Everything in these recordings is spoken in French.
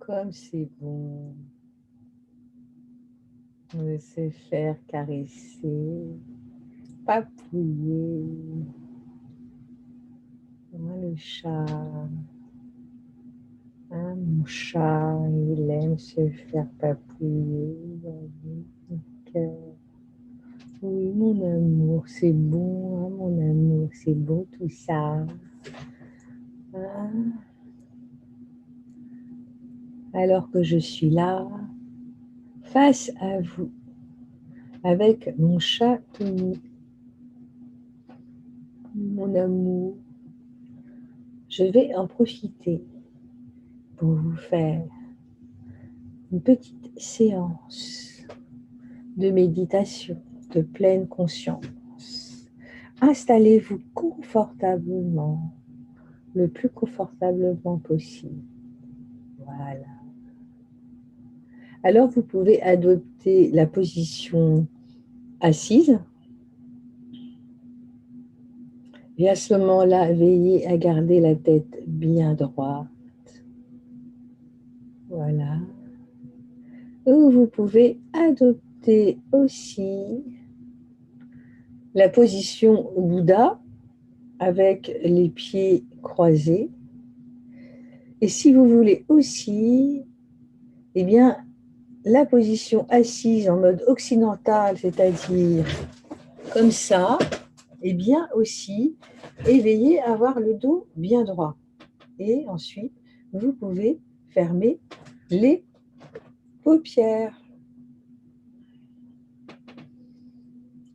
comme c'est bon de se faire caresser, papouiller. Le chat, mon chat, il aime se faire papouiller. Mon cœur. Oui, mon amour, c'est bon, hein, mon amour, c'est bon tout ça. Ah. Alors que je suis là, face à vous, avec mon chat tout nu, mon amour, je vais en profiter pour vous faire une petite séance de méditation, de pleine conscience. Installez-vous confortablement, le plus confortablement possible. Voilà. Alors, vous pouvez adopter la position assise. Et à ce moment-là, veillez à garder la tête bien droite. Voilà. Ou vous pouvez adopter aussi la position Bouddha avec les pieds croisés. Et si vous voulez aussi, eh bien, la position assise en mode occidental, c'est-à-dire comme ça, et bien aussi, veillez à avoir le dos bien droit. Et ensuite, vous pouvez fermer les paupières.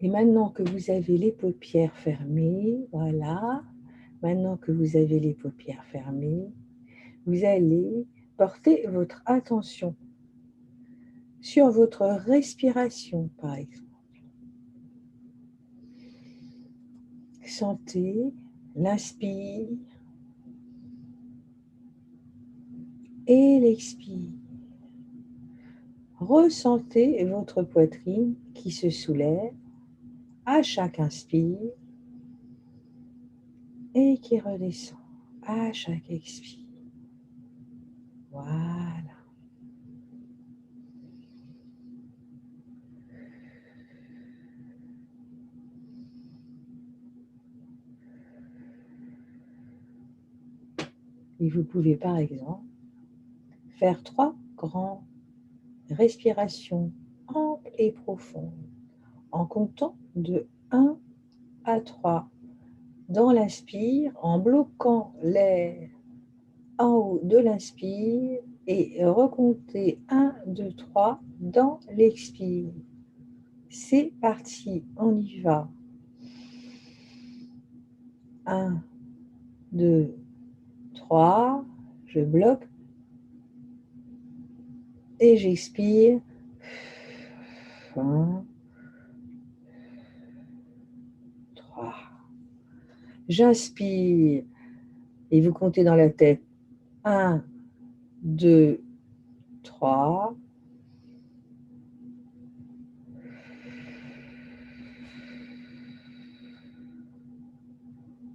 Et maintenant que vous avez les paupières fermées, voilà, maintenant que vous avez les paupières fermées, vous allez porter votre attention sur votre respiration, par exemple. Sentez l'inspire et l'expire. Ressentez votre poitrine qui se soulève à chaque inspire et qui redescend à chaque expire. Voilà. Et vous pouvez par exemple faire 3 grandes respirations amples et profondes en comptant de 1 à 3 dans l'inspire, en bloquant l'air en haut de l'inspire et recompter 1, 2, 3 dans l'expire. C'est parti, on y va. 1, 2, 3, je bloque et j'expire. 1, 3. J'inspire et vous comptez dans la tête. 1, 2, 3.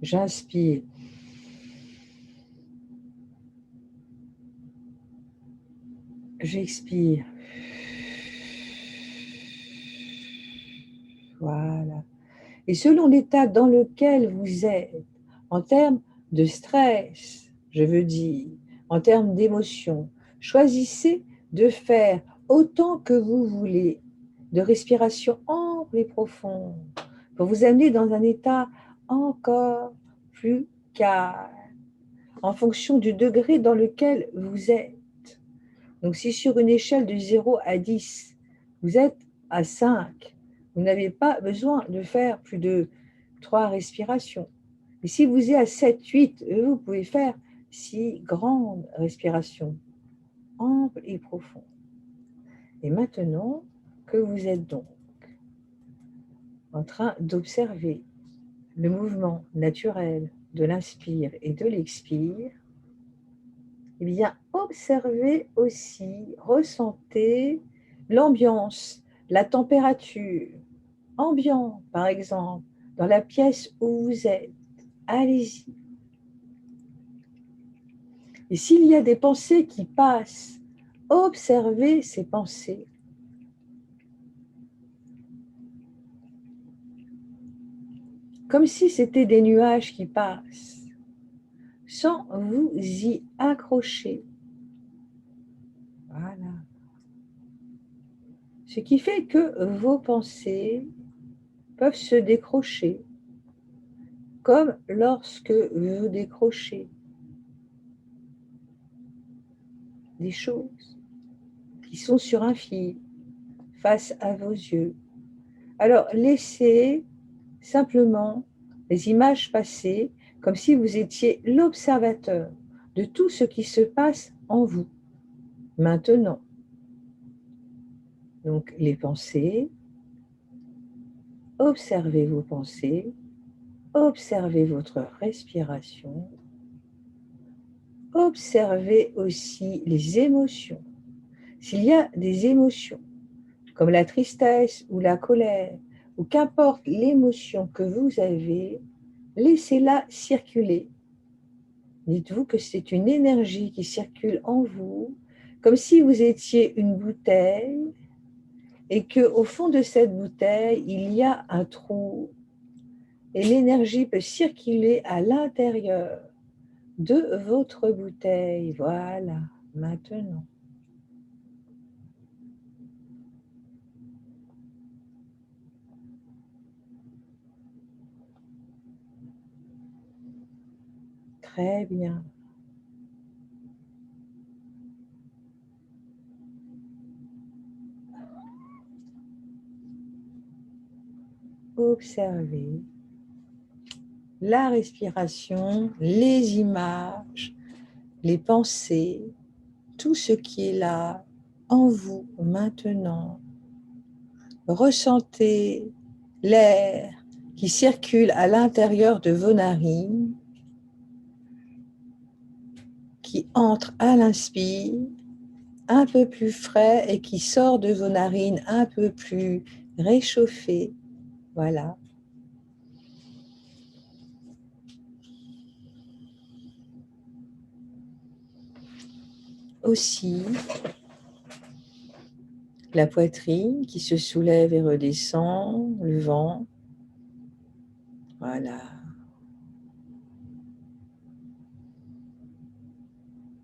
J'inspire. J'expire. Voilà. Et selon l'état dans lequel vous êtes, en termes de stress, je veux dire, en termes d'émotion, choisissez de faire autant que vous voulez de respiration ample et profonde pour vous amener dans un état encore plus calme en fonction du degré dans lequel vous êtes. Donc si sur une échelle de 0 à 10, vous êtes à 5, vous n'avez pas besoin de faire plus de 3 respirations. Et si vous êtes à 7, 8, vous pouvez faire 6 grandes respirations, amples et profondes. Et maintenant que vous êtes donc en train d'observer le mouvement naturel de l'inspire et de l'expire, eh bien, observez aussi, ressentez l'ambiance, la température ambiante, par exemple, dans la pièce où vous êtes. Allez-y. Et s'il y a des pensées qui passent observez ces pensées. Comme si c'était des nuages qui passent, sans vous y accrocher. Voilà. Ce qui fait que vos pensées peuvent se décrocher, comme lorsque vous décrochez des choses qui sont sur un fil face à vos yeux. Alors laissez simplement les images passer comme si vous étiez l'observateur de tout ce qui se passe en vous maintenant. Donc les pensées, observez vos pensées, observez votre respiration, observez aussi les émotions. S'il y a des émotions, comme la tristesse ou la colère, ou qu'importe l'émotion que vous avez, laissez-la circuler. Dites-vous que c'est une énergie qui circule en vous, comme si vous étiez une bouteille et qu'au fond de cette bouteille, il y a un trou et l'énergie peut circuler à l'intérieur de votre bouteille. Voilà, maintenant. Très bien. Observez la respiration, les images, les pensées, tout ce qui est là en vous maintenant. Ressentez l'air qui circule à l'intérieur de vos narines, qui entre à l'inspire, un peu plus frais et qui sort de vos narines un peu plus réchauffé. Voilà. Aussi, la poitrine qui se soulève et redescend, le ventre. Voilà.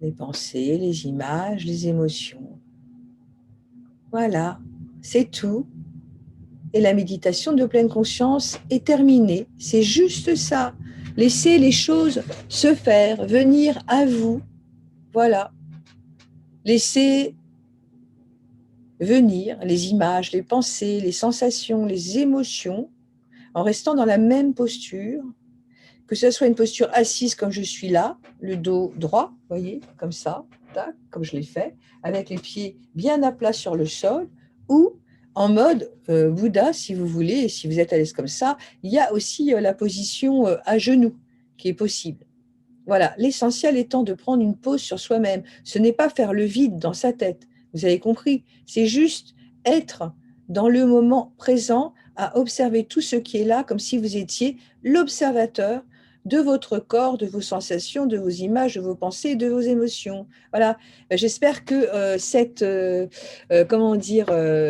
Les pensées, les images, les émotions. Voilà, c'est tout. Et la méditation de pleine conscience est terminée. C'est juste ça. Laissez les choses se faire, venir à vous. Voilà. Laissez venir les images, les pensées, les sensations, les émotions, en restant dans la même posture, que ce soit une posture assise comme je suis là, le dos droit, vous voyez, comme ça, tac, comme je l'ai fait, avec les pieds bien à plat sur le sol, ou en mode Bouddha, si vous voulez, et si vous êtes à l'aise comme ça. Il y a aussi la position à genoux qui est possible. Voilà, l'essentiel étant de prendre une pause sur soi-même. Ce n'est pas faire le vide dans sa tête, vous avez compris. C'est juste être dans le moment présent à observer tout ce qui est là comme si vous étiez l'observateur de votre corps, de vos sensations, de vos images, de vos pensées, de vos émotions. Voilà, j'espère que cette comment dire,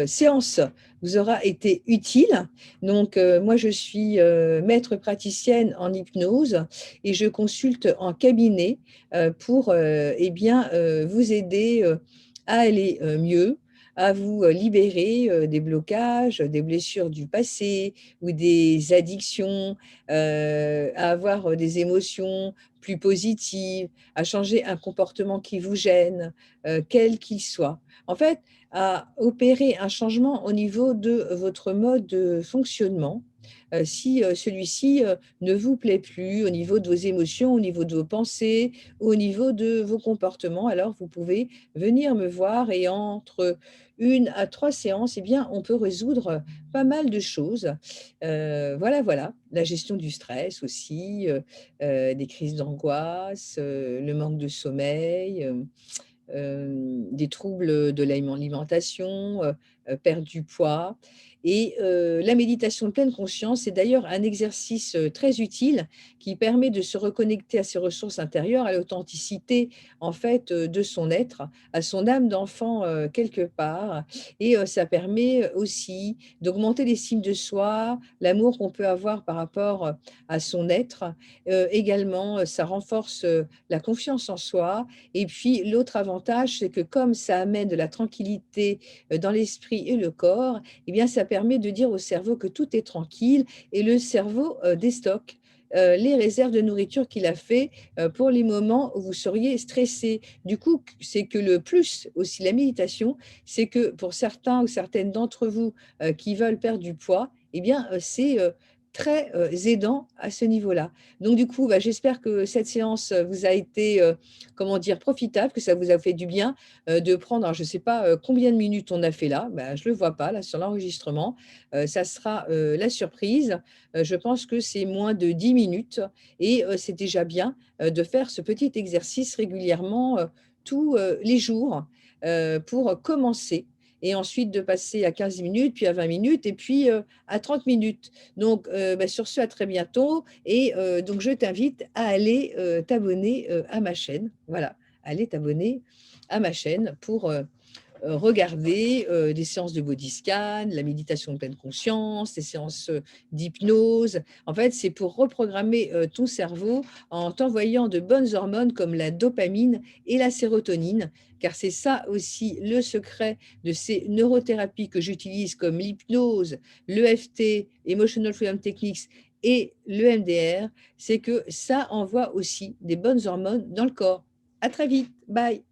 séance vous aura été utile. Donc, moi, je suis maître praticienne en hypnose et je consulte en cabinet pour eh bien, vous aider à aller mieux, à vous libérer des blocages, des blessures du passé ou des addictions, à avoir des émotions plus positives, à changer un comportement qui vous gêne, quel qu'il soit. En fait, à opérer un changement au niveau de votre mode de fonctionnement, si celui-ci ne vous plaît plus au niveau de vos émotions, au niveau de vos pensées, au niveau de vos comportements, alors vous pouvez venir me voir et entre 1 à 3 séances, eh bien, on peut résoudre pas mal de choses. Voilà, voilà. La gestion du stress aussi, des crises d'angoisse, le manque de sommeil, des troubles de l'alimentation, perte du poids Et la méditation de pleine conscience, c'est d'ailleurs un exercice très utile qui permet de se reconnecter à ses ressources intérieures, à l'authenticité en fait de son être, à son âme d'enfant quelque part. Et ça permet aussi d'augmenter l'estime de soi, l'amour qu'on peut avoir par rapport à son être. Également, ça renforce la confiance en soi. Et puis l'autre avantage, c'est que comme ça amène de la tranquillité dans l'esprit et le corps, eh bien, ça permet de dire au cerveau que tout est tranquille et le cerveau déstocke les réserves de nourriture qu'il a fait pour les moments où vous seriez stressé. Du coup, c'est que le plus aussi la méditation, c'est que pour certains ou certaines d'entre vous qui veulent perdre du poids, eh bien, c'est très aidant à ce niveau-là. Donc, du coup, bah, j'espère que cette séance vous a été, comment dire, profitable, que ça vous a fait du bien de prendre, alors je ne sais pas combien de minutes on a fait là, bah, je ne le vois pas là sur l'enregistrement. Ça sera la surprise. Je pense que c'est moins de 10 minutes et c'est déjà bien de faire ce petit exercice régulièrement tous les jours pour commencer. Et ensuite de passer à 15 minutes, puis à 20 minutes, et puis à 30 minutes. Donc, bah, sur ce, à très bientôt. Et donc, je t'invite à aller t'abonner à ma chaîne. Voilà, aller t'abonner à ma chaîne pour regarder des séances de body scan, la méditation de pleine conscience, des séances d'hypnose. En fait, c'est pour reprogrammer ton cerveau en t'envoyant de bonnes hormones comme la dopamine et la sérotonine, car c'est ça aussi le secret de ces neurothérapies que j'utilise comme l'hypnose, l'EFT, Emotional Freedom Techniques et le MDR, c'est que ça envoie aussi des bonnes hormones dans le corps. À très vite, bye.